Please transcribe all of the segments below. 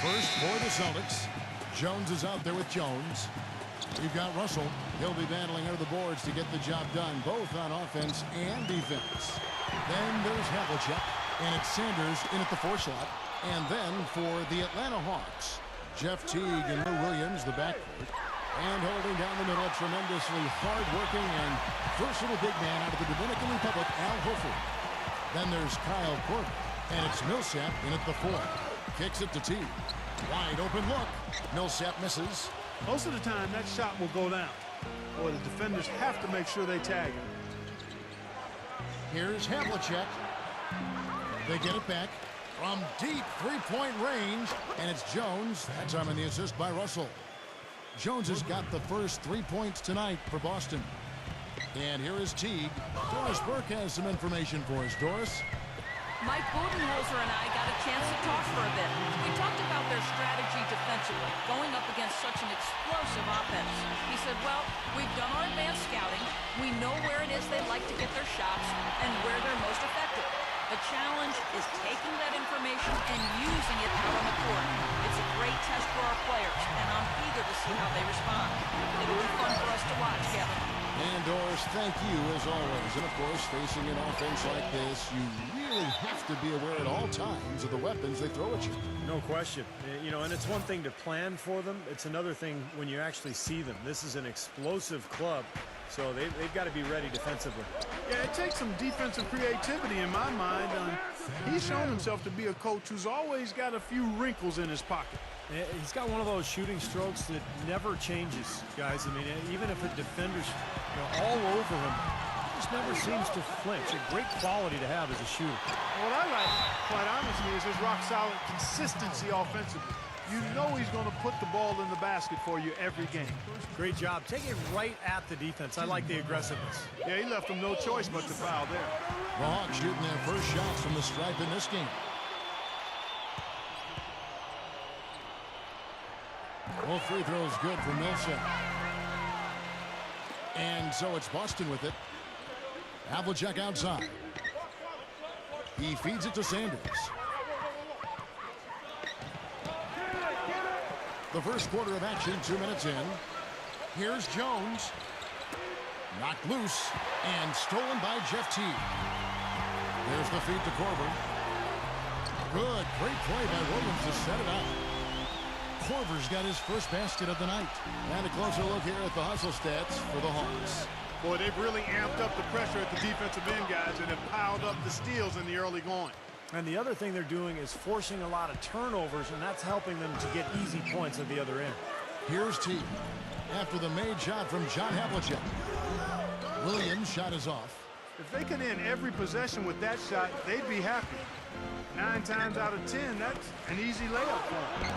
First for the Celtics. Jones is out there with Jones. We've got Russell. He'll be battling under the boards to get the job done, both on offense and defense. Then there's Havlicek, and it's Sanders in at the 4 slot. And then for the Atlanta Hawks, Jeff Teague and Lou Williams, the backcourt. And holding down the middle, a tremendously hard-working and versatile big man out of the Dominican Republic, Al Horford. Then there's Kyle Korver, and it's Millsap in at the 4. Kicks it to Teague. Wide open look. Millsap misses. Most of the time, that shot will go down. Boy, the defenders have to make sure they tag him. Here's Havlicek. They get it back from deep three-point range, and it's Jones. That time in the assist by Russell. Jones has got the first 3 points tonight for Boston. And here is Teague. Doris Burke has some information for us. Doris? Mike Budenholzer and I got a chance to talk for a bit. We talked about their strategy defensively, going up against such an explosive offense. He said, well, we've done our advanced scouting. We know where it is they like to get their shots and where they're most effective. The challenge is taking that information and using it out on the court. It's a great test for our players, and I'm eager to see how they respond. It'll be fun for us to watch, Kevin. And Doris, thank you as always. And of course, facing an offense like this, you really have to be aware at all times of the weapons they throw at you. No question. You know, and it's one thing to plan for them. It's another thing when you actually see them. This is an explosive club, so they've got to be ready defensively. Yeah, it takes some defensive creativity in my mind. He's shown himself to be a coach who's always got a few wrinkles in his pocket. He's got one of those shooting strokes that never changes, guys. I mean, even if a defender's all over him, he just never seems to flinch. A great quality to have as a shooter. What I like, quite honestly, is his rock-solid consistency offensively. You know he's going to put the ball in the basket for you every game. Great job. Take it right at the defense. I like the aggressiveness. Yeah, he left them no choice but to foul there. The Hawks shooting their first shots from the stripe in this game. Well, free throws good for Millsap. And so it's Boston with it. Havlicek outside. He feeds it to Sanders. The first quarter of action, 2 minutes in. Here's Jones. Knocked loose and stolen by Jeff Teague. There's the feed to Korver. Good, great play by Williams to set it up. Korver's got his first basket of the night. And a closer look here at the hustle stats for the Hawks. Boy, they've really amped up the pressure at the defensive end, guys, and have piled up the steals in the early going. And the other thing they're doing is forcing a lot of turnovers, and that's helping them to get easy points at the other end. Here's Teague. After the made shot from John Havlicek. Williams' shot is off. If they could end every possession with that shot, they'd be happy. 9 times out of 10, that's an easy layup for them.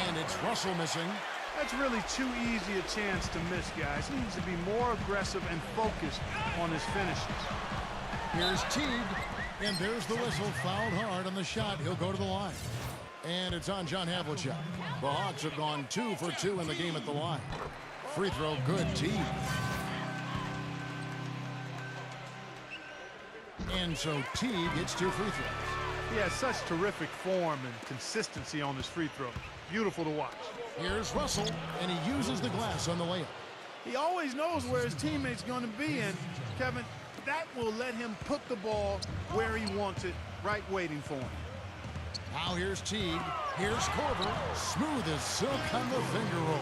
And it's Russell missing. That's really too easy a chance to miss, guys. He needs to be more aggressive and focused on his finishes. Here's Teague. And there's the whistle. Fouled hard on the shot. He'll go to the line. And it's on John Havlicek. The Hawks have gone 2 for 2 in the game at the line. Free throw good, Teague. And so Teague gets 2 free throws. He has such terrific form and consistency on his free throw. Beautiful to watch. Here's Russell, and he uses the glass on the layup. He always knows where his teammate's going to be, and Kevin, that will let him put the ball where he wants it, right waiting for him. Now here's Teague. Here's Korver. Smooth as silk on the finger roll.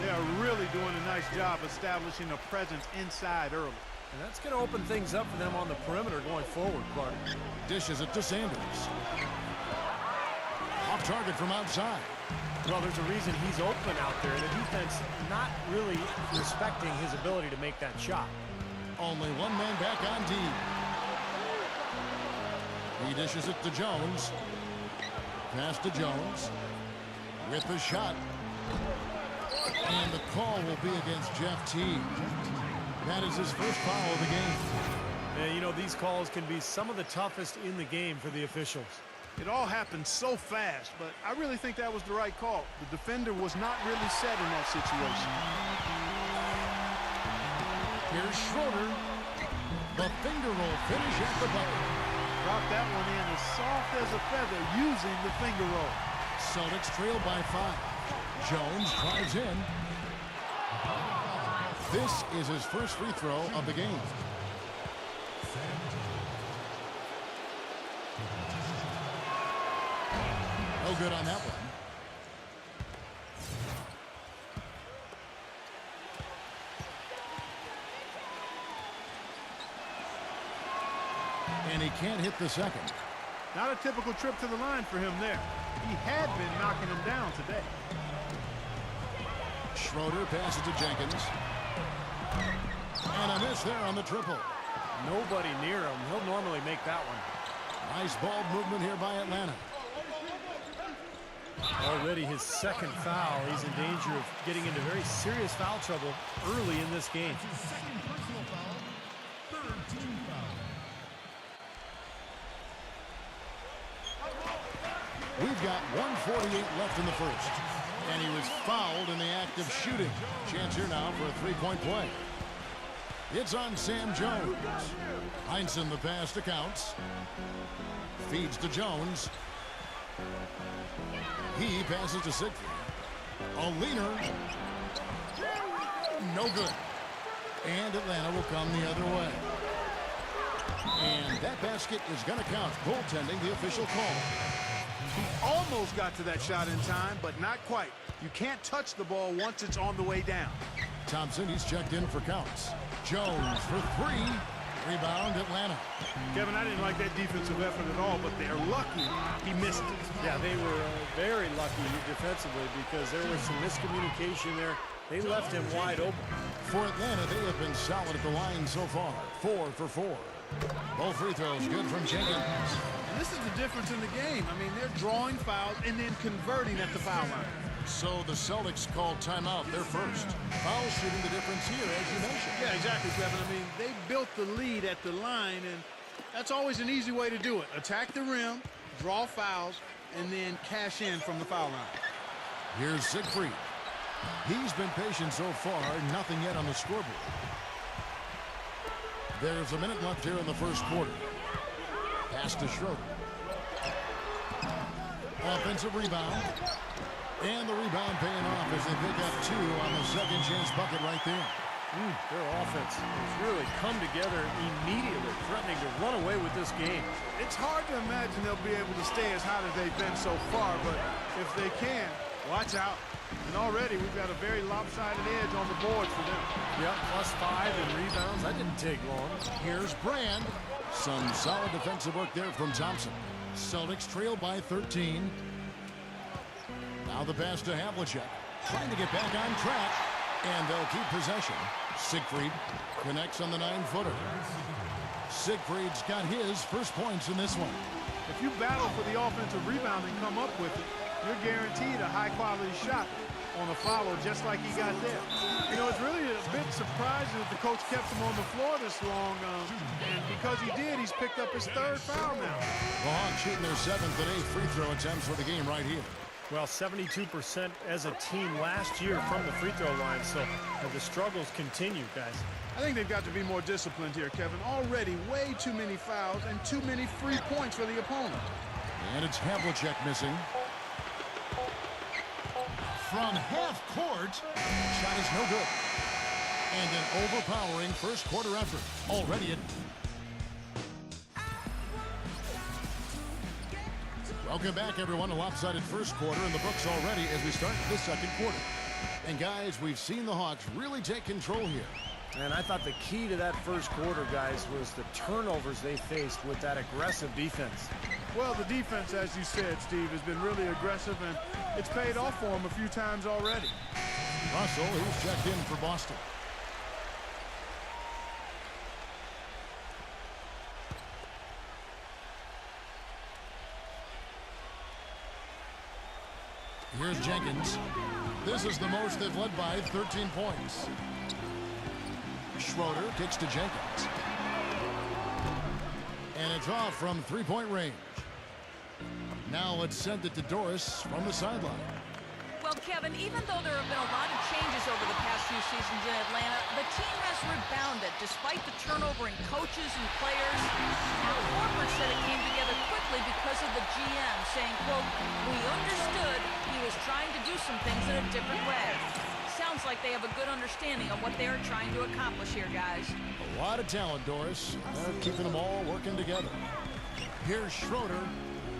They are really doing a nice job establishing a presence inside early. And that's going to open things up for them on the perimeter going forward, Clark. Dishes it to Sanders. Off target from outside. Well, there's a reason he's open out there. The defense not really respecting his ability to make that shot. Only one man back on D. He dishes it to Jones. Pass to Jones. With the shot. And the call will be against Jeff Teague. That is his first foul of the game. Yeah, you know, these calls can be some of the toughest in the game for the officials. It all happened so fast, but I really think that was the right call. The defender was not really set in that situation. Here's Schroeder. The finger roll finish at the bucket. Dropped that one in as soft as a feather using the finger roll. Celtics trail by 5. Jones drives in. This is his first free throw of the game. No good on that one. And he can't hit the second. Not a typical trip to the line for him there. He had been knocking him down today. Schroeder passes to Jenkins. And a miss there on the triple. Nobody near him. He'll normally make that one. Nice ball movement here by Atlanta. Already his second foul. He's in danger of getting into very serious foul trouble early in this game. We've got 1:48 left in the first. And he was fouled in the act of shooting. Chance here now for a three-point play. It's on Sam Jones. Heinsohn the pass to Counts. Feeds to Jones. He passes to Siegfried. A leaner. No good. And Atlanta will come the other way. And that basket is going to count. Goaltending, the official call. He almost got to that shot in time, but not quite. You can't touch the ball once it's on the way down. Thompson, he's checked in for Counts. Jones for 3. Rebound, Atlanta. Kevin, I didn't like that defensive effort at all, but they're lucky he missed it. Yeah, they were very lucky defensively because there was some miscommunication there. They left him wide open. For Atlanta, they have been solid at the line so far. 4 for 4. Both free throws good from Jenkins. And this is the difference in the game. I mean, they're drawing fouls and then converting at the foul line. So the Celtics called timeout. They're first. Foul shooting the difference here, as you mentioned. Yeah, exactly, Kevin. I mean, they built the lead at the line, and that's always an easy way to do it. Attack the rim, draw fouls, and then cash in from the foul line. Here's Siegfried. He's been patient so far. Nothing yet on the scoreboard. There's a minute left here in the first quarter. Pass to Schroeder. Offensive rebound. And the rebound paying off as they pick up 2 on the second chance bucket right there. Their offense has really come together immediately, threatening to run away with this game. It's hard to imagine they'll be able to stay as hot as they've been so far, but if they can, watch out. And already we've got a very lopsided edge on the boards for them. Yep, +5 in rebounds. That didn't take long. Here's Brand. Some solid defensive work there from Thompson. Celtics trail by 13. Now the pass to Havlicek. Trying to get back on track. And they'll keep possession. Siegfried connects on the 9-footer. Siegfried's got his first points in this one. If you battle for the offensive rebound and come up with it, you're guaranteed a high-quality shot on a follow just like he got there. You know, it's really a bit surprising that the coach kept him on the floor this long. And because he did, he's picked up his 3rd foul now. The Hawks shooting their 7th and 8th free throw attempts for the game right here. Well, 72% as a team last year from the free throw line, so the struggles continue, guys. I think they've got to be more disciplined here, Kevin. Already way too many fouls and too many free points for the opponent. And it's Havlicek missing. From half court, shot is no good. And an overpowering first quarter effort. Already at... Welcome back, everyone. A lopsided first quarter in the books already as we start the second quarter. And, guys, we've seen the Hawks really take control here. And I thought the key to that first quarter, guys, was the turnovers they faced with that aggressive defense. Well, the defense, as you said, Steve, has been really aggressive, and it's paid off for them a few times already. Russell, who's checked in for Boston. Here's Jenkins. This is the most they've led by, 13 points. Schroeder kicks to Jenkins. And it's off from three-point range. Now let's send it to Doris from the sideline. Well, Kevin, even though there have been a lot of changes over the past few seasons in Atlanta, the team has rebounded despite the turnover in coaches and players. Now, Horford said it came together quickly because of the GM, saying, quote, "We understood he was trying to do some things in a different way." Sounds like they have a good understanding of what they are trying to accomplish here, guys. A lot of talent, Doris. They're keeping them all working together. Here's Schroeder.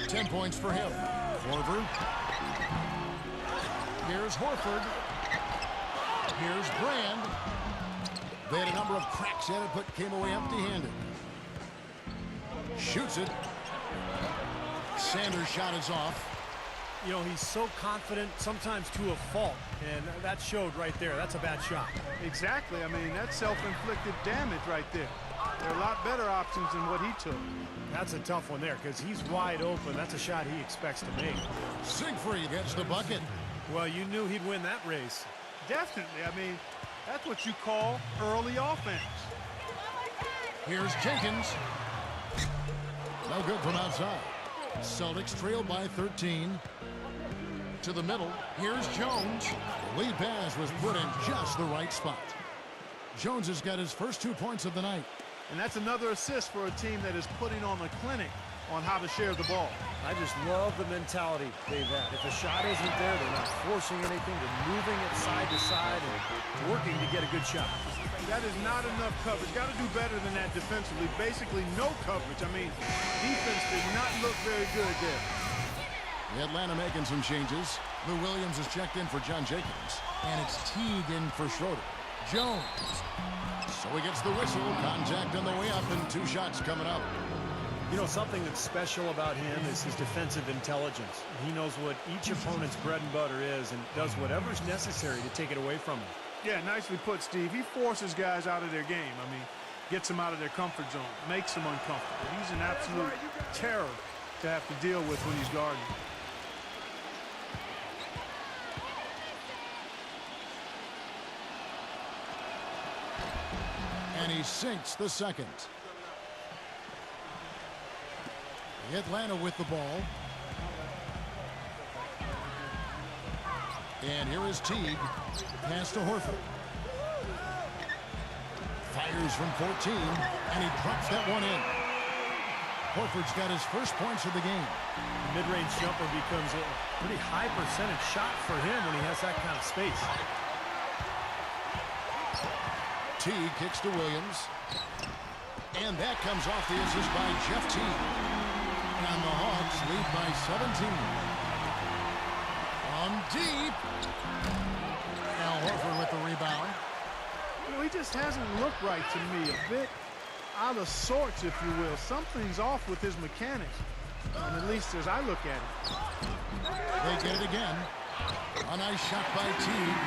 10 points for him. Korver. Here's Horford. Here's Brand. They had a number of cracks at it, but came away empty-handed. Shoots it. Sanders' shot is off. You know, he's so confident, sometimes to a fault, and that showed right there. That's a bad shot. Exactly. I mean, that's self-inflicted damage right there. There are a lot better options than what he took. That's a tough one there because he's wide open. That's a shot he expects to make. Siegfried gets the bucket. Well, you knew he'd win that race. Definitely. I mean, that's what you call early offense. Here's Jenkins. No good from outside. Celtics trail by 13. To the middle. Here's Jones. The lead pass was put in just the right spot. Jones has got his first 2 points of the night. And that's another assist for a team that is putting on a clinic on how to share the ball. I just love the mentality they've had. If a shot isn't there, they're not forcing anything. They're moving it side to side and working to get a good shot. That is not enough coverage. Got to do better than that defensively. Basically no coverage. I mean, defense did not look very good there. Atlanta making some changes. Lou Williams is checked in for John Jenkins. And it's Teague in for Schroeder. Jones. So he gets the whistle. Contact on the way up and 2 shots coming up. You know, something that's special about him is his defensive intelligence. He knows what each opponent's bread and butter is and does whatever's necessary to take it away from them. Yeah, nicely put, Steve. He forces guys out of their game. I mean, gets them out of their comfort zone, makes them uncomfortable. He's an absolute terror to have to deal with when he's guarding. And he sinks the second. Atlanta with the ball. And here is Teague. Pass to Horford. Fires from 14, and he drops that one in. Horford's got his first points of the game. The mid-range jumper becomes a pretty high percentage shot for him when he has that kind of space. Teague kicks to Williams. And that comes off the assist by Jeff Teague. And the Hawks lead by 17. On deep. Al Horford with the rebound. You know, he just hasn't looked right to me. A bit out of sorts, if you will. Something's off with his mechanics. And at least as I look at it. They get it again. A nice shot by Teague.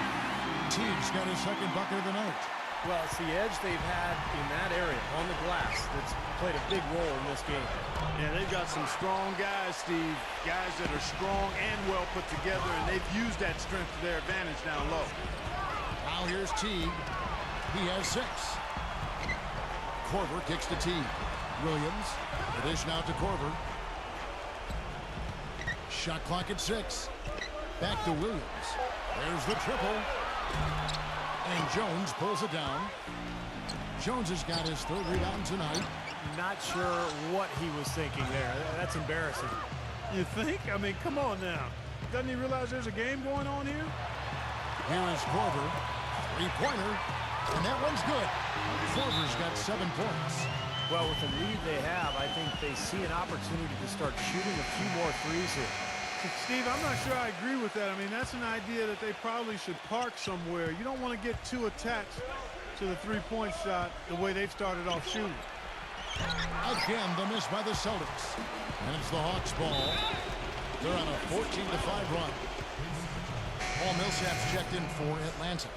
Teague's got his second bucket of the night. Well, it's the edge they've had in that area on the glass that's played a big role in this game. Yeah, they've got some strong guys, Steve. Guys that are strong and well put together, and they've used that strength to their advantage down low. Now here's Teague. He has 6. Korver kicks to Teague. Williams. The dish now to Korver. Shot clock at 6. Back to Williams. There's the triple. And Jones pulls it down. Jones has got his 3rd rebound tonight. Not sure what he was thinking there. That's embarrassing. You think? I mean, come on now. Doesn't he realize there's a game going on here? Here is Korver. 3-pointer. And that one's good. Korver's got 7 points. Well, with the lead they have, I think they see an opportunity to start shooting a few more threes here. Steve, I'm not sure I agree with that. I mean, that's an idea that they probably should park somewhere. You don't want to get too attached to the 3-point shot the way they've started off shooting. Again, the miss by the Celtics. And it's the Hawks' ball. They're on a 14-5 run. Paul Millsap's checked in for Atlanta.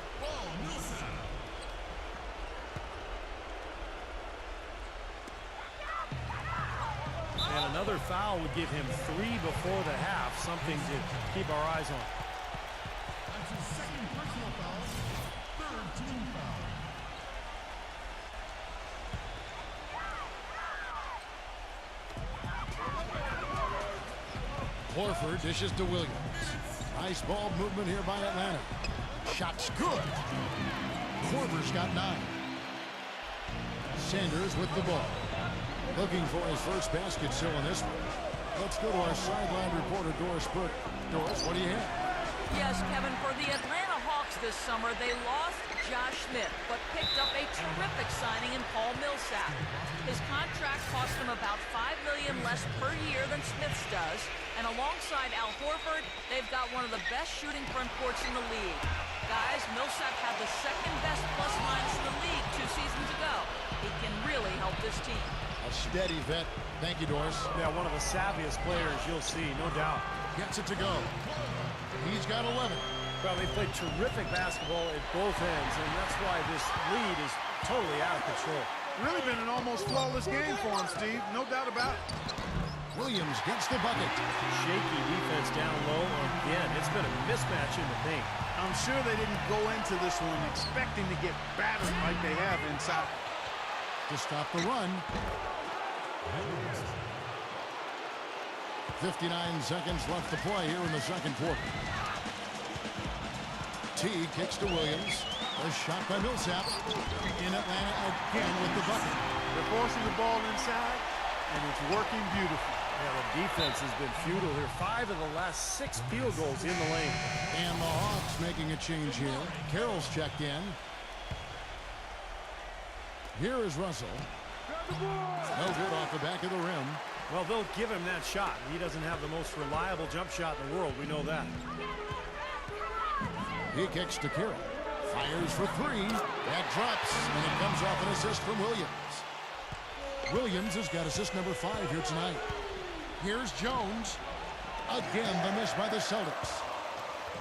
And another foul would give him 3 before the half, something to keep our eyes on. That's his 2nd personal foul, 3rd team foul. Horford dishes to Williams. Nice ball movement here by Atlanta. Shot's good. Korver's got 9. Sanders with the ball. Looking for his first basket still in this one. Let's go to our sideline reporter, Doris Burke. Doris, what do you have? Yes, Kevin, for the Atlanta Hawks this summer, they lost Josh Smith, but picked up a terrific signing in Paul Millsap. His contract cost them about $5 million less per year than Smith's does, and alongside Al Horford, they've got one of the best shooting front courts in the league. Guys, Millsap had the second best plus-minus in the league 2 seasons ago. He can really help this team. A steady vet. Thank you, Doris. Yeah, one of the savviest players you'll see, no doubt. Gets it to go. He's got 11. Well, they played terrific basketball at both ends, and that's why this lead is totally out of control. Really been an almost flawless game for him, Steve. No doubt about it. Williams gets the bucket. Shaky defense down low again. It's been a mismatch in the paint. I'm sure they didn't go into this one expecting to get battered like they have inside. To stop the run. 59 seconds left to play here in the second quarter. T kicks to Williams. A shot by Millsap. In Atlanta again with the bucket. They're forcing the ball inside, and it's working beautifully. Yeah, the defense has been futile here. 5 of the last 6 field goals in the lane. And the Hawks making a change here. Carroll's checked in. Here is Russell. No good off the back of the rim. Well, they'll give him that shot. He doesn't have the most reliable jump shot in the world. We know that. He kicks to Carroll. Fires for 3. That drops, and it comes off an assist from Williams. Williams has got assist number 5 here tonight. Here's Jones. Again, the miss by the Celtics.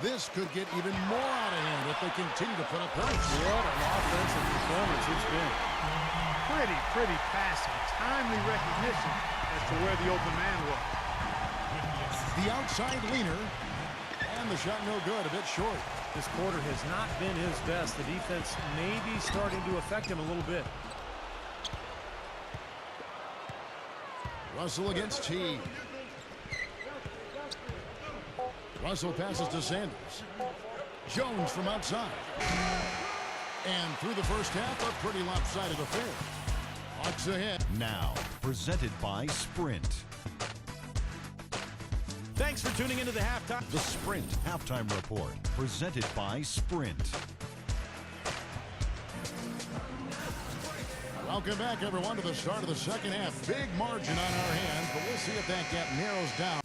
This could get even more out of hand if they continue to put up points. What an offensive performance it's been. Pretty passing. Timely recognition as to where the open man was. The outside leaner. And the shot no good, a bit short. This quarter has not been his best. The defense may be starting to affect him a little bit. Russell against T. Russell passes to Sanders. Jones from outside. And through the first half, a pretty lopsided affair. Hawks ahead. Now, presented by Sprint. Thanks for tuning into the halftime. The Sprint Halftime Report, presented by Sprint. Welcome back, everyone, to the start of the second half. Big margin on our hands, but we'll see if that gap narrows down.